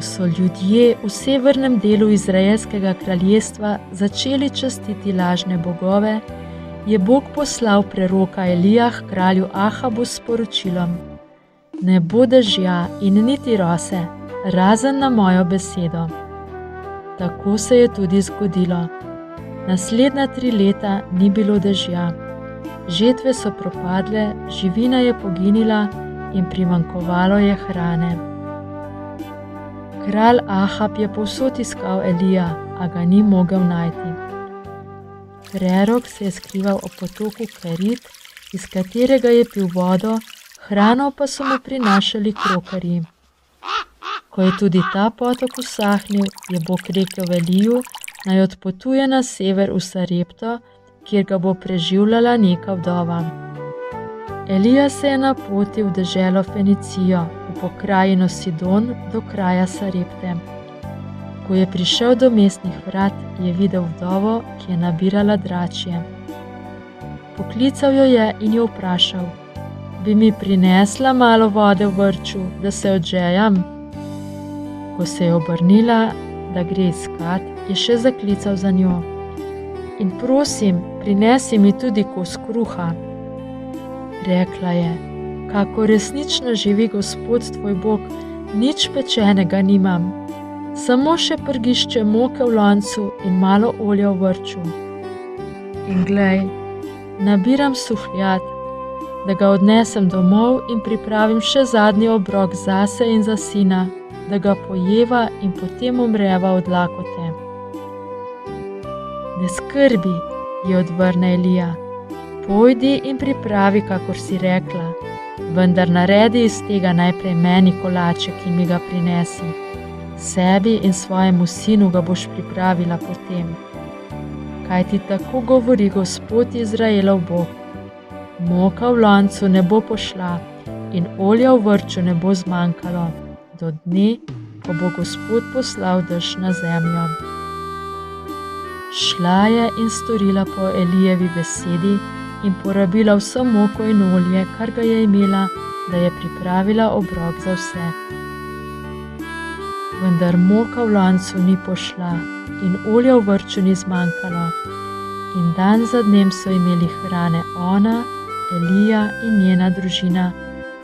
so ljudje v severnem delu izraelskega kraljestva začeli častiti lažne bogove, je Bog poslal preroka Elija k kralju Ahabu s sporočilom: Ne bo dežja in niti rose, razen na mojo besedo. Tako se je tudi zgodilo. Naslednja 3 leta ni bilo dežja. Žetve so propadle, živina je poginila in primanjkovalo je hrane. Kralj Ahab je povsod iskal Elija, a ga ni mogel najti. Prerok se je skrival ob potoku Kerit, iz katerega je pil vodo, hrano pa so mu prinašali krokarji. Ko je tudi ta potok usahnil, je Bog rekel Eliju, naj odpotuje na sever v Sarepto, kjer ga bo preživljala neka vdova. Elija se je napotil v deželo Fenicijo, v pokrajino Sidon do kraja Sarepte. Ko je prišel do mestnih vrat, je videl vdovo, ki je nabirala dračje. Poklical jo je in jo vprašal: Bi mi prinesla malo vode v vrču, da se odžejam? Ko se je obrnila, da gre iskat, je še zaklical za njo: In prosim, prinesi mi tudi kos kruha. Rekla je: Kako resnično živi Gospod tvoj Bog, nič pečenega nimam, samo še prgišče moke v loncu in malo olja v vrču. In glej, nabiram suhljad, da ga odnesem domov in pripravim še zadnji obrok zase in za sina, da ga pojeva in potem umreva od lakote. Ne skrbi, ji odvrne Elija, pojdi in pripravi, kakor si rekla, vendar naredi iz tega najprej meni kolaček in mi ga prinesi. Sebi in svojemu sinu ga boš pripravila potem. Kajti tako govori Gospod Izraelov Bog: Moka v loncu ne bo pošla in olja v vrču ne bo zmanjkalo, do dne, ko bo Gospod poslal dež na zemljo. Šla je in storila po Elijevi besedi in porabila vso moko in olje, kar ga je imela, da je pripravila obrok za vse. Vendar moka v loncu ni pošla in olja v vrču ni zmanjkalo, in dan za dnem so imeli hrane ona, Elija in njena družina,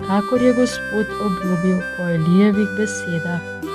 kakor je Gospod obljubil po Elijevih besedah.